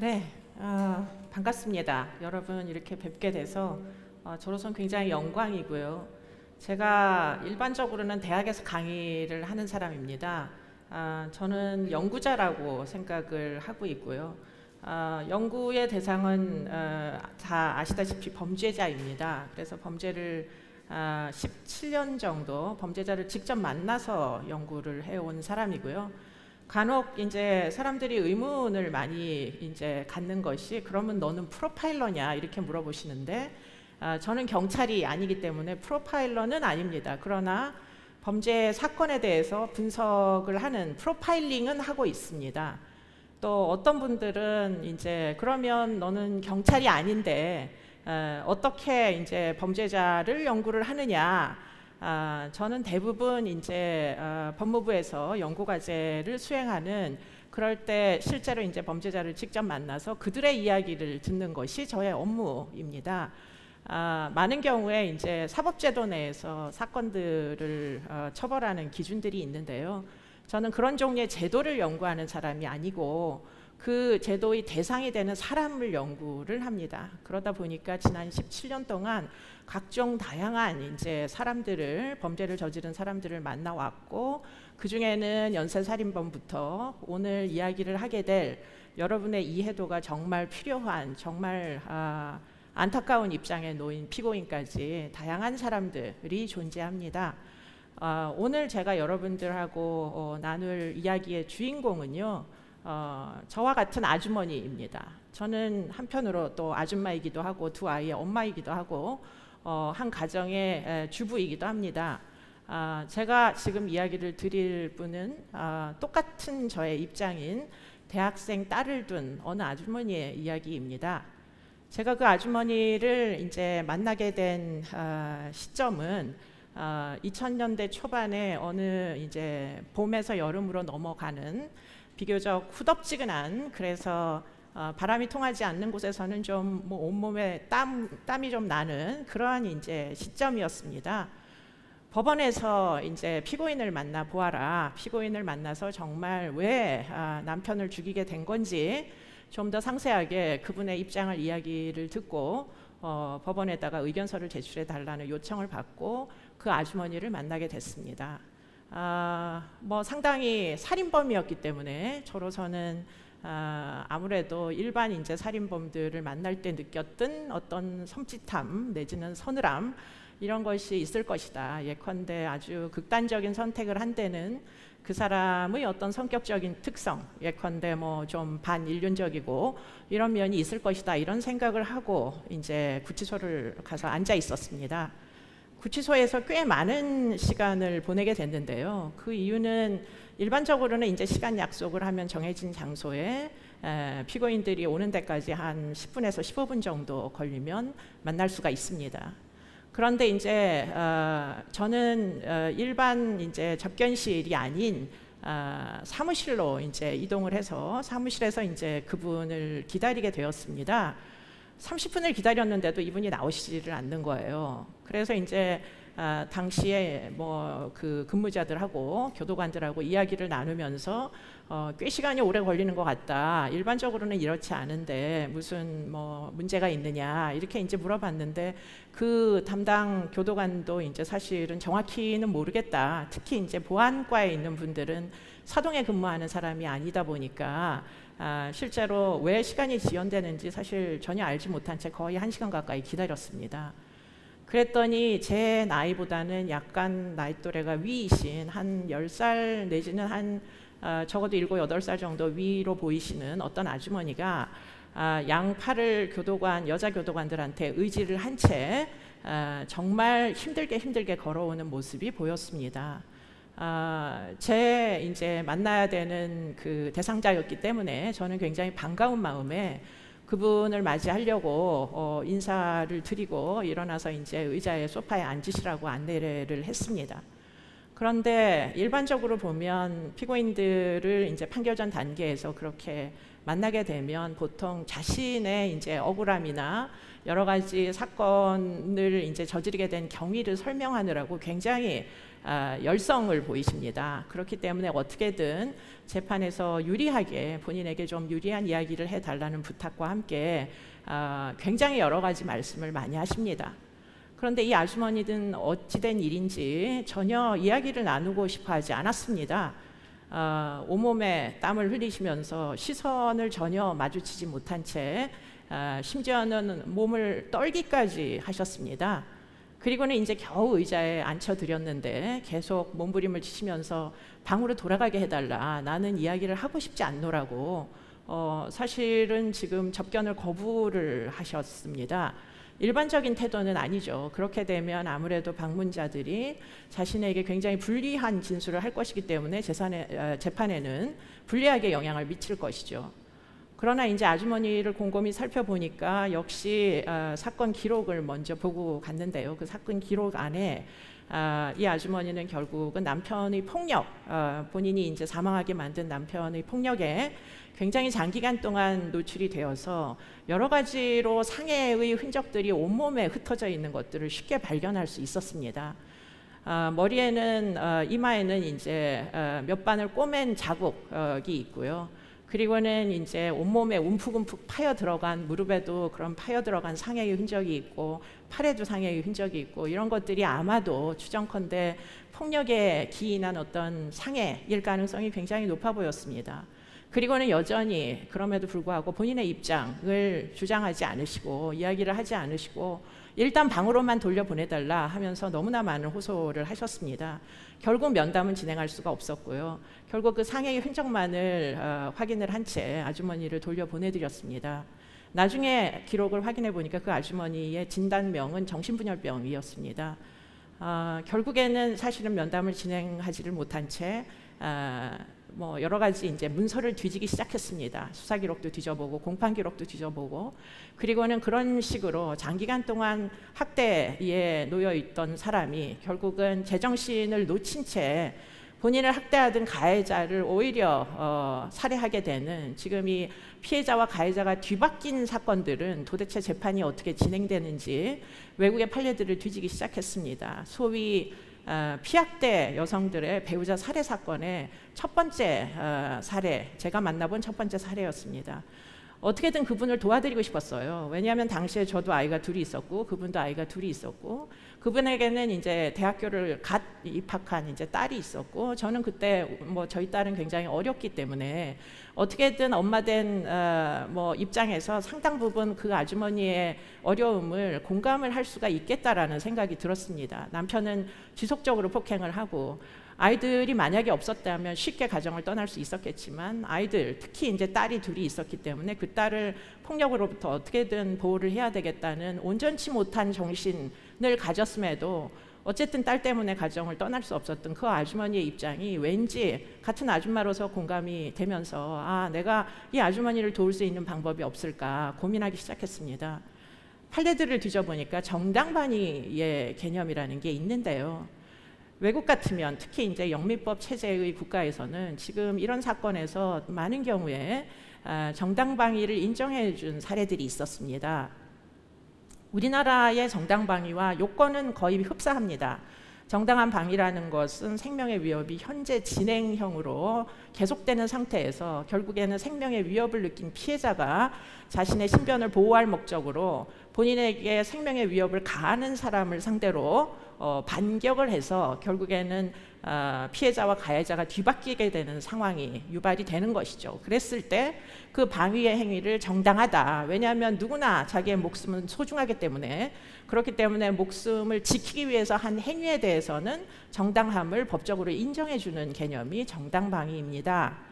네, 반갑습니다. 여러분 이렇게 뵙게 돼서 저로서는 굉장히 영광이고요. 제가 일반적으로는 대학에서 강의를 하는 사람입니다. 저는 연구자라고 생각을 하고 있고요. 연구의 대상은 다 아시다시피 범죄자입니다. 그래서 범죄를 17년 정도 범죄자를 직접 만나서 연구를 해온 사람이고요. 간혹 이제 사람들이 의문을 많이 이제 갖는 것이 그러면 너는 프로파일러냐 이렇게 물어보시는데 저는 경찰이 아니기 때문에 프로파일러는 아닙니다. 그러나 범죄 사건에 대해서 분석을 하는 프로파일링은 하고 있습니다. 또 어떤 분들은 이제 그러면 너는 경찰이 아닌데 어떻게 이제 범죄자를 연구를 하느냐? 저는 대부분 이제 법무부에서 연구과제를 수행하는 그럴 때 실제로 이제 범죄자를 직접 만나서 그들의 이야기를 듣는 것이 저의 업무입니다. 많은 경우에 이제 사법제도 내에서 사건들을 처벌하는 기준들이 있는데요. 저는 그런 종류의 제도를 연구하는 사람이 아니고 그 제도의 대상이 되는 사람을 연구를 합니다. 그러다 보니까 지난 17년 동안 각종 다양한 이제 사람들을 범죄를 저지른 사람들을 만나왔고 그 중에는 연쇄살인범부터 오늘 이야기를 하게 될 여러분의 이해도가 정말 필요한 정말 안타까운 입장에 놓인 피고인까지 다양한 사람들이 존재합니다. 오늘 제가 여러분들하고 나눌 이야기의 주인공은요. 저와 같은 아주머니입니다. 저는 한편으로 또 아줌마이기도 하고 두 아이의 엄마이기도 하고 한 가정의 주부이기도 합니다. 제가 지금 이야기를 드릴 분은 똑같은 저의 입장인 대학생 딸을 둔 어느 아주머니의 이야기입니다. 제가 그 아주머니를 이제 만나게 된 시점은 2000년대 초반에 어느 이제 봄에서 여름으로 넘어가는 비교적 후덥지근한 그래서 바람이 통하지 않는 곳에서는 좀 뭐 온몸에 땀이 좀 나는 그러한 이제 시점이었습니다. 법원에서 이제 피고인을 만나 보아라. 피고인을 만나서 정말 왜 남편을 죽이게 된 건지 좀 더 상세하게 그분의 입장을 이야기를 듣고 법원에다가 의견서를 제출해 달라는 요청을 받고 그 아주머니를 만나게 됐습니다. 뭐 상당히 살인범이었기 때문에 저로서는 아무래도 일반 이제 살인범들을 만날 때 느꼈던 어떤 섬찟함 내지는 서늘함 이런 것이 있을 것이다. 예컨대 아주 극단적인 선택을 한 데는 그 사람의 어떤 성격적인 특성, 예컨대 뭐 좀 반인륜적이고 이런 면이 있을 것이다. 이런 생각을 하고 이제 구치소를 가서 앉아 있었습니다. 구치소에서 꽤 많은 시간을 보내게 됐는데요. 그 이유는 일반적으로는 이제 시간 약속을 하면 정해진 장소에 피고인들이 오는 데까지 한 10분에서 15분 정도 걸리면 만날 수가 있습니다. 그런데 이제 저는 일반 이제 접견실이 아닌 사무실로 이제 이동을 해서 사무실에서 이제 그분을 기다리게 되었습니다. 30분을 기다렸는데도 이분이 나오시지를 않는 거예요. 그래서 이제 당시에 뭐 그 근무자들하고 교도관들하고 이야기를 나누면서 꽤 시간이 오래 걸리는 것 같다. 일반적으로는 이렇지 않은데 무슨 뭐 문제가 있느냐 이렇게 이제 물어봤는데 그 담당 교도관도 이제 사실은 정확히는 모르겠다. 특히 이제 보안과에 있는 분들은 사동에 근무하는 사람이 아니다 보니까 실제로 왜 시간이 지연되는지 사실 전혀 알지 못한 채 거의 1시간 가까이 기다렸습니다. 그랬더니 제 나이보다는 약간 나이 또래가 위이신 한 10살 내지는 한 적어도 7, 8살 정도 위로 보이시는 어떤 아주머니가 양팔을 교도관, 여자 교도관들한테 의지를 한 채 정말 힘들게 걸어오는 모습이 보였습니다. 제 이제 만나야 되는 그 대상자였기 때문에 저는 굉장히 반가운 마음에 그분을 맞이하려고 인사를 드리고 일어나서 이제 의자에 소파에 앉으시라고 안내를 했습니다. 그런데 일반적으로 보면 피고인들을 이제 판결 전 단계에서 그렇게 만나게 되면 보통 자신의 이제 억울함이나 여러 가지 사건을 이제 저지르게 된 경위를 설명하느라고 굉장히 열성을 보이십니다. 그렇기 때문에 어떻게든 재판에서 유리하게 본인에게 좀 유리한 이야기를 해달라는 부탁과 함께 굉장히 여러 가지 말씀을 많이 하십니다. 그런데 이 아주머니는 어찌된 일인지 전혀 이야기를 나누고 싶어 하지 않았습니다. 온몸에 땀을 흘리시면서 시선을 전혀 마주치지 못한 채 심지어는 몸을 떨기까지 하셨습니다. 그리고는 이제 겨우 의자에 앉혀드렸는데 계속 몸부림을 치시면서 방으로 돌아가게 해달라, 나는 이야기를 하고 싶지 않노라고 사실은 지금 접견을 거부를 하셨습니다. 일반적인 태도는 아니죠. 그렇게 되면 아무래도 방문자들이 자신에게 굉장히 불리한 진술을 할 것이기 때문에 재판에는 불리하게 영향을 미칠 것이죠. 그러나 이제 아주머니를 곰곰이 살펴보니까 역시 사건 기록을 먼저 보고 갔는데요. 그 사건 기록 안에 이 아주머니는 결국은 남편의 폭력, 본인이 이제 사망하게 만든 남편의 폭력에 굉장히 장기간 동안 노출이 되어서 여러 가지로 상해의 흔적들이 온몸에 흩어져 있는 것들을 쉽게 발견할 수 있었습니다. 머리에는 이마에는 이제 몇 반을 꼬맨 자국이 있고요. 그리고는 이제 온몸에 움푹움푹 파여 들어간, 무릎에도 그런 파여 들어간 상해의 흔적이 있고 팔에도 상해의 흔적이 있고, 이런 것들이 아마도 추정컨대 폭력에 기인한 어떤 상해일 가능성이 굉장히 높아 보였습니다. 그리고는 여전히 그럼에도 불구하고 본인의 입장을 주장하지 않으시고 이야기를 하지 않으시고 일단 방으로만 돌려보내달라 하면서 너무나 많은 호소를 하셨습니다. 결국 면담은 진행할 수가 없었고요. 결국 그 상해의 흔적만을 확인을 한 채 아주머니를 돌려보내드렸습니다. 나중에 기록을 확인해 보니까 그 아주머니의 진단명은 정신분열병이었습니다. 결국에는 사실은 면담을 진행하지를 못한 채 뭐 여러 가지 이제 문서를 뒤지기 시작했습니다. 수사 기록도 뒤져보고 공판 기록도 뒤져보고, 그리고는 그런 식으로 장기간 동안 학대에 놓여 있던 사람이 결국은 제정신을 놓친 채 본인을 학대하던 가해자를 오히려 살해하게 되는, 지금 이 피해자와 가해자가 뒤바뀐 사건들은 도대체 재판이 어떻게 진행되는지 외국의 판례들을 뒤지기 시작했습니다. 소위 피학대 여성들의 배우자 살해 사건의 첫 번째 사례, 제가 만나본 첫 번째 사례였습니다. 어떻게든 그분을 도와드리고 싶었어요. 왜냐하면 당시에 저도 아이가 둘이 있었고 그분도 아이가 둘이 있었고, 그분에게는 이제 대학교를 갓 입학한 이제 딸이 있었고, 저는 그때 뭐 저희 딸은 굉장히 어렸기 때문에 어떻게든 엄마 된 뭐 입장에서 상당 부분 그 아주머니의 어려움을 공감을 할 수가 있겠다라는 생각이 들었습니다. 남편은 지속적으로 폭행을 하고, 아이들이 만약에 없었다면 쉽게 가정을 떠날 수 있었겠지만 아이들, 특히 이제 딸이 둘이 있었기 때문에 그 딸을 폭력으로부터 어떻게든 보호를 해야 되겠다는 온전치 못한 정신을 가졌음에도 어쨌든 딸 때문에 가정을 떠날 수 없었던 그 아주머니의 입장이 왠지 같은 아줌마로서 공감이 되면서 내가 이 아주머니를 도울 수 있는 방법이 없을까 고민하기 시작했습니다. 판례들을 뒤져보니까 정당방위의 개념이라는 게 있는데요. 외국 같으면 특히 이제 영미법 체제의 국가에서는 지금 이런 사건에서 많은 경우에 정당방위를 인정해 준 사례들이 있었습니다. 우리나라의 정당방위와 요건은 거의 흡사합니다. 정당한 방위라는 것은 생명의 위협이 현재 진행형으로 계속되는 상태에서 결국에는 생명의 위협을 느낀 피해자가 자신의 신변을 보호할 목적으로 본인에게 생명의 위협을 가하는 사람을 상대로 반격을 해서 결국에는 피해자와 가해자가 뒤바뀌게 되는 상황이 유발이 되는 것이죠. 그랬을 때 그 방위의 행위를 정당하다. 왜냐하면 누구나 자기의 목숨은 소중하기 때문에, 그렇기 때문에 목숨을 지키기 위해서 한 행위에 대해서는 정당함을 법적으로 인정해 주는 개념이 정당방위입니다.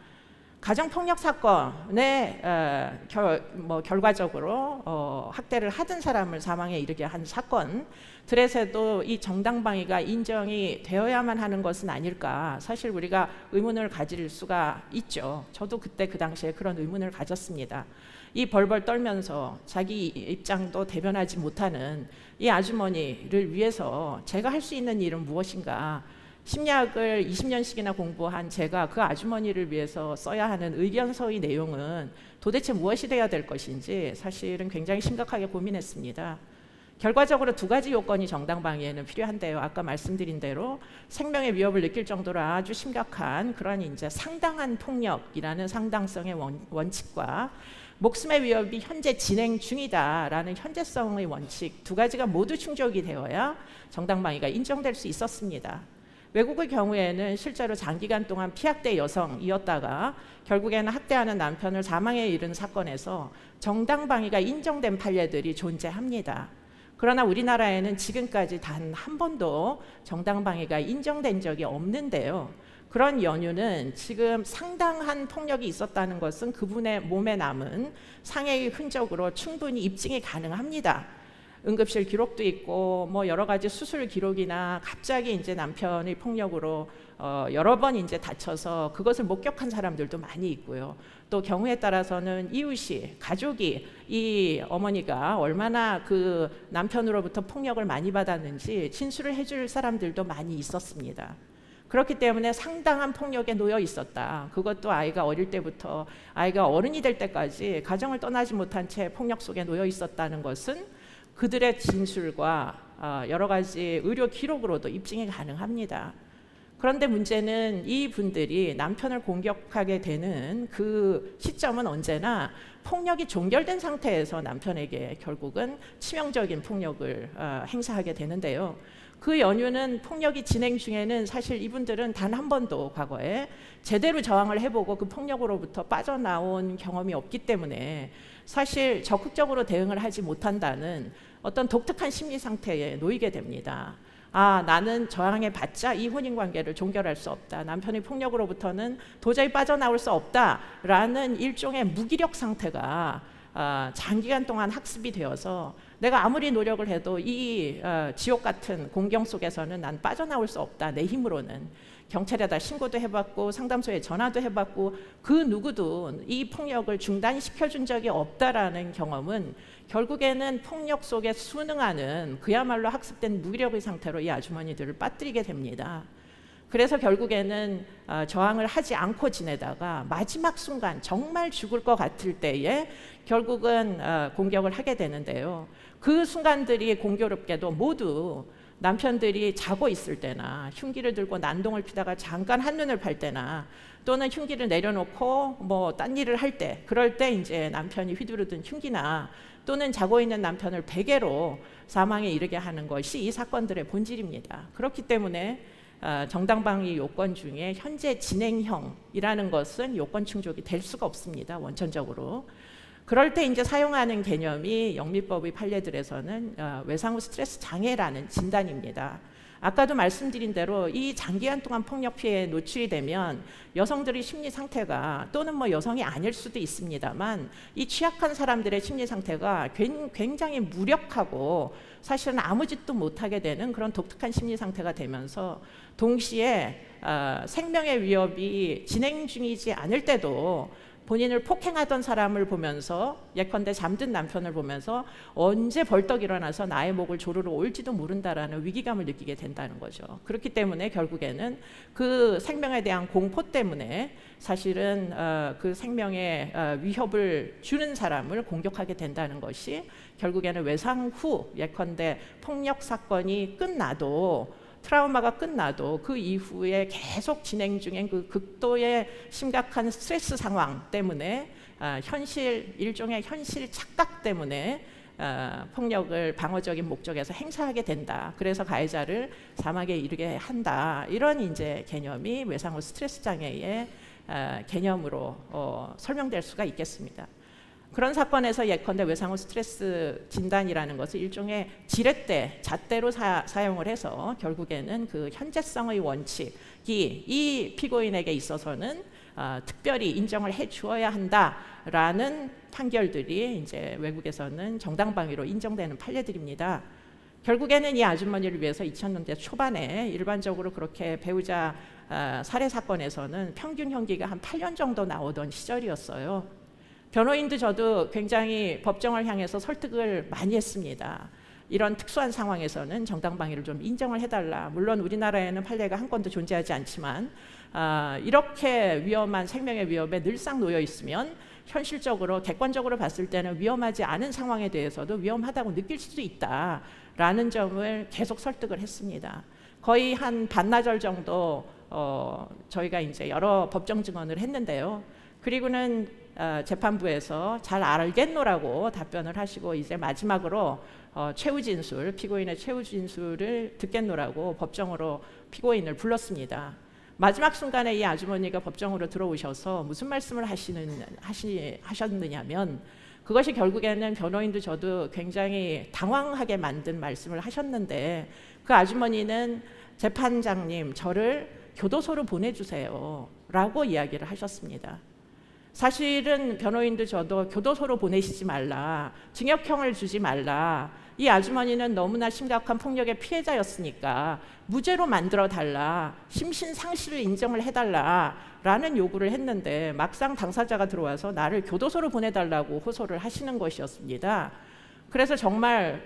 가정폭력 사건에 결과적으로 학대를 하던 사람을 사망에 이르게 한 사건들에서도 이 정당방위가 인정이 되어야만 하는 것은 아닐까, 사실 우리가 의문을 가질 수가 있죠. 저도 그때 그 당시에 그런 의문을 가졌습니다. 이 벌벌 떨면서 자기 입장도 대변하지 못하는 이 아주머니를 위해서 제가 할 수 있는 일은 무엇인가, 심리학을 20년씩이나 공부한 제가 그 아주머니를 위해서 써야 하는 의견서의 내용은 도대체 무엇이 돼야 될 것인지 사실은 굉장히 심각하게 고민했습니다. 결과적으로 두 가지 요건이 정당방위에는 필요한데요. 아까 말씀드린 대로 생명의 위협을 느낄 정도로 아주 심각한 그런 이제 상당한 폭력이라는 상당성의 원칙과 목숨의 위협이 현재 진행 중이다라는 현재성의 원칙 두 가지가 모두 충족이 되어야 정당방위가 인정될 수 있었습니다. 외국의 경우에는 실제로 장기간 동안 피학대 여성이었다가 결국에는 학대하는 남편을 사망에 이른 사건에서 정당방위가 인정된 판례들이 존재합니다. 그러나 우리나라에는 지금까지 단 한 번도 정당방위가 인정된 적이 없는데요. 그런 연유는 지금 상당한 폭력이 있었다는 것은 그분의 몸에 남은 상해의 흔적으로 충분히 입증이 가능합니다. 응급실 기록도 있고 뭐 여러 가지 수술 기록이나 갑자기 이제 남편의 폭력으로 여러 번 이제 다쳐서 그것을 목격한 사람들도 많이 있고요. 또 경우에 따라서는 이웃이 가족이 이 어머니가 얼마나 그 남편으로부터 폭력을 많이 받았는지 진술을 해줄 사람들도 많이 있었습니다. 그렇기 때문에 상당한 폭력에 놓여 있었다. 그것도 아이가 어릴 때부터 아이가 어른이 될 때까지 가정을 떠나지 못한 채 폭력 속에 놓여 있었다는 것은 그들의 진술과 여러 가지 의료 기록으로도 입증이 가능합니다. 그런데 문제는 이 분들이 남편을 공격하게 되는 그 시점은 언제나 폭력이 종결된 상태에서 남편에게 결국은 치명적인 폭력을 행사하게 되는데요. 그 연유는 폭력이 진행 중에는 사실 이분들은 단 한 번도 과거에 제대로 저항을 해보고 그 폭력으로부터 빠져나온 경험이 없기 때문에 사실 적극적으로 대응을 하지 못한다는 어떤 독특한 심리 상태에 놓이게 됩니다. 아, 나는 저항해봤자 이 혼인관계를 종결할 수 없다. 남편의 폭력으로부터는 도저히 빠져나올 수 없다라는 일종의 무기력 상태가 장기간 동안 학습이 되어서 내가 아무리 노력을 해도 이 지옥 같은 공경 속에서는 난 빠져나올 수 없다. 내 힘으로는. 경찰에다 신고도 해봤고 상담소에 전화도 해봤고 그 누구도 이 폭력을 중단시켜준 적이 없다라는 경험은 결국에는 폭력 속에 순응하는 그야말로 학습된 무기력의 상태로 이 아주머니들을 빠뜨리게 됩니다. 그래서 결국에는 저항을 하지 않고 지내다가 마지막 순간 정말 죽을 것 같을 때에 결국은 공격을 하게 되는데요. 그 순간들이 공교롭게도 모두 남편들이 자고 있을 때나 흉기를 들고 난동을 피다가 잠깐 한눈을 팔 때나 또는 흉기를 내려놓고 뭐 딴 일을 할 때 그럴 때 이제 남편이 휘두르던 흉기나 또는 자고 있는 남편을 베개로 사망에 이르게 하는 것이 이 사건들의 본질입니다. 그렇기 때문에 정당방위 요건 중에 현재 진행형이라는 것은 요건 충족이 될 수가 없습니다. 원천적으로. 그럴 때 이제 사용하는 개념이 영미법의 판례들에서는 외상 후 스트레스 장애라는 진단입니다. 아까도 말씀드린 대로 이 장기간 동안 폭력 피해에 노출이 되면 여성들의 심리 상태가 또는 뭐 여성이 아닐 수도 있습니다만 이 취약한 사람들의 심리 상태가 굉장히 무력하고 사실은 아무 짓도 못하게 되는 그런 독특한 심리 상태가 되면서 동시에 생명의 위협이 진행 중이지 않을 때도 본인을 폭행하던 사람을 보면서 예컨대 잠든 남편을 보면서 언제 벌떡 일어나서 나의 목을 조르러 올지도 모른다라는 위기감을 느끼게 된다는 거죠. 그렇기 때문에 결국에는 그 생명에 대한 공포 때문에 사실은 그 생명에 위협을 주는 사람을 공격하게 된다는 것이 결국에는 외상 후 예컨대 폭력 사건이 끝나도 트라우마가 끝나도 그 이후에 계속 진행 중인 그 극도의 심각한 스트레스 상황 때문에 일종의 현실 착각 때문에 폭력을 방어적인 목적에서 행사하게 된다. 그래서 가해자를 사망에 이르게 한다. 이런 이제 개념이 외상 후 스트레스 장애의 개념으로 설명될 수가 있겠습니다. 그런 사건에서 예컨대 외상 후 스트레스 진단이라는 것을 일종의 지렛대, 잣대로 사용을 해서 결국에는 그 현재성의 원칙이 이 피고인에게 있어서는 특별히 인정을 해 주어야 한다라는 판결들이 이제 외국에서는 정당방위로 인정되는 판례들입니다. 결국에는 이 아주머니를 위해서 2000년대 초반에 일반적으로 그렇게 배우자 살해 사건에서는 평균 형기가 한 8년 정도 나오던 시절이었어요. 변호인도 저도 굉장히 법정을 향해서 설득을 많이 했습니다. 이런 특수한 상황에서는 정당방위를 좀 인정을 해달라. 물론 우리나라에는 판례가 한 건도 존재하지 않지만 이렇게 위험한 생명의 위협에 늘상 놓여 있으면 현실적으로 객관적으로 봤을 때는 위험하지 않은 상황에 대해서도 위험하다고 느낄 수도 있다라는 점을 계속 설득을 했습니다. 거의 한 반나절 정도 저희가 이제 여러 법정 증언을 했는데요. 그리고는 재판부에서 잘 알겠노라고 답변을 하시고 이제 마지막으로 최후 진술, 피고인의 최후 진술을 듣겠노라고 법정으로 피고인을 불렀습니다. 마지막 순간에 이 아주머니가 법정으로 들어오셔서 무슨 말씀을 하셨느냐면 그것이 결국에는 변호인도 저도 굉장히 당황하게 만든 말씀을 하셨는데 그 아주머니는 재판장님 저를 교도소로 보내주세요 라고 이야기를 하셨습니다. 사실은 변호인도 저도 교도소로 보내시지 말라, 징역형을 주지 말라, 이 아주머니는 너무나 심각한 폭력의 피해자였으니까 무죄로 만들어 달라, 심신상실을 인정을 해달라 라는 요구를 했는데 막상 당사자가 들어와서 나를 교도소로 보내달라고 호소를 하시는 것이었습니다. 그래서 정말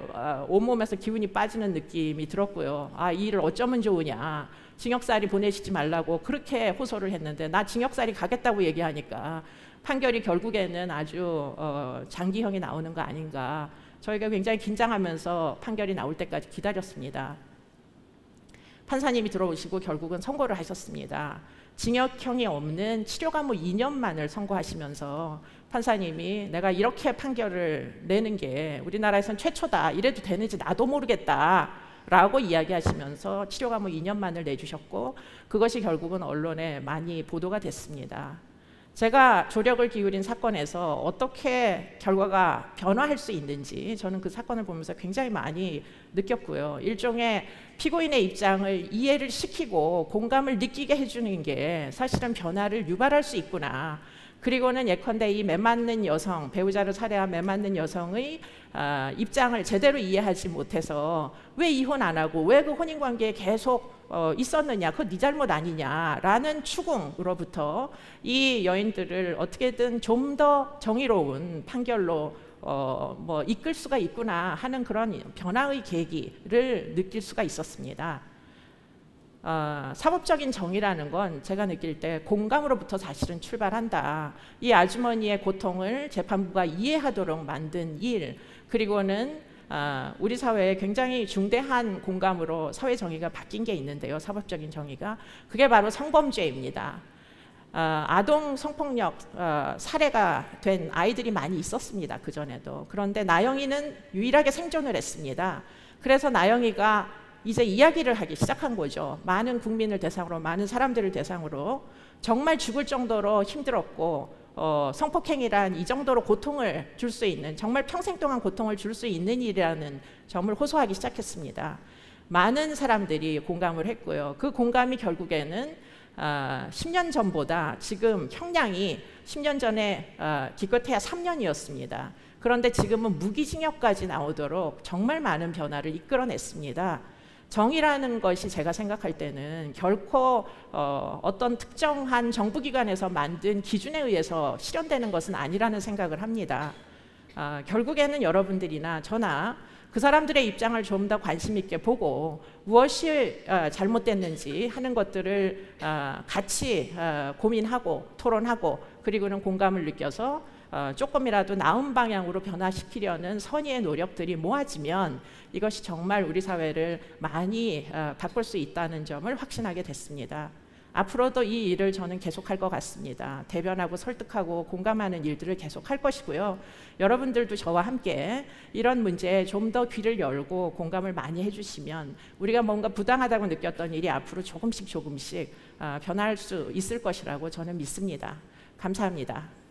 온몸에서 기운이 빠지는 느낌이 들었고요. 이 일을 어쩌면 좋으냐, 징역살이 보내시지 말라고 그렇게 호소를 했는데 나 징역살이 가겠다고 얘기하니까 판결이 결국에는 아주 장기형이 나오는 거 아닌가. 저희가 굉장히 긴장하면서 판결이 나올 때까지 기다렸습니다. 판사님이 들어오시고 결국은 선고를 하셨습니다. 징역형이 없는 치료감호 2년만을 선고하시면서 판사님이 내가 이렇게 판결을 내는 게 우리나라에선 최초다, 이래도 되는지 나도 모르겠다 라고 이야기하시면서 치료감호 2년만을 내주셨고 그것이 결국은 언론에 많이 보도가 됐습니다. 제가 조력을 기울인 사건에서 어떻게 결과가 변화할 수 있는지 저는 그 사건을 보면서 굉장히 많이 느꼈고요. 일종의 피고인의 입장을 이해를 시키고 공감을 느끼게 해주는 게 사실은 변화를 유발할 수 있구나. 그리고는 예컨대 이 매맞는 여성, 배우자를 살해한 매맞는 여성의 입장을 제대로 이해하지 못해서 왜 이혼 안 하고 왜 그 혼인관계에 계속 있었느냐, 그거 네 잘못 아니냐라는 추궁으로부터 이 여인들을 어떻게든 좀 더 정의로운 판결로 이끌 수가 있구나 하는 그런 변화의 계기를 느낄 수가 있었습니다. 사법적인 정의라는 건 제가 느낄 때 공감으로부터 사실은 출발한다. 이 아주머니의 고통을 재판부가 이해하도록 만든 일, 그리고는 우리 사회에 굉장히 중대한 공감으로 사회 정의가 바뀐 게 있는데요. 사법적인 정의가. 그게 바로 성범죄입니다. 아동 성폭력 살해가 된 아이들이 많이 있었습니다. 그전에도. 그런데 나영이는 유일하게 생존을 했습니다. 그래서 나영이가 이제 이야기를 하기 시작한 거죠. 많은 국민을 대상으로, 많은 사람들을 대상으로 정말 죽을 정도로 힘들었고 성폭행이란 이 정도로 고통을 줄 수 있는, 정말 평생 동안 고통을 줄 수 있는 일이라는 점을 호소하기 시작했습니다. 많은 사람들이 공감을 했고요. 그 공감이 결국에는 10년 전보다 지금 형량이 10년 전에 기껏해야 3년이었습니다. 그런데 지금은 무기징역까지 나오도록 정말 많은 변화를 이끌어냈습니다. 정의라는 것이 제가 생각할 때는 결코 어떤 특정한 정부기관에서 만든 기준에 의해서 실현되는 것은 아니라는 생각을 합니다. 결국에는 여러분들이나 저나 그 사람들의 입장을 좀 더 관심 있게 보고 무엇이 잘못됐는지 하는 것들을 같이 고민하고 토론하고 그리고는 공감을 느껴서 조금이라도 나은 방향으로 변화시키려는 선의의 노력들이 모아지면 이것이 정말 우리 사회를 많이 바꿀 수 있다는 점을 확신하게 됐습니다. 앞으로도 이 일을 저는 계속할 것 같습니다. 대변하고 설득하고 공감하는 일들을 계속할 것이고요. 여러분들도 저와 함께 이런 문제에 좀 더 귀를 열고 공감을 많이 해주시면 우리가 뭔가 부당하다고 느꼈던 일이 앞으로 조금씩 변할 수 있을 것이라고 저는 믿습니다. 감사합니다.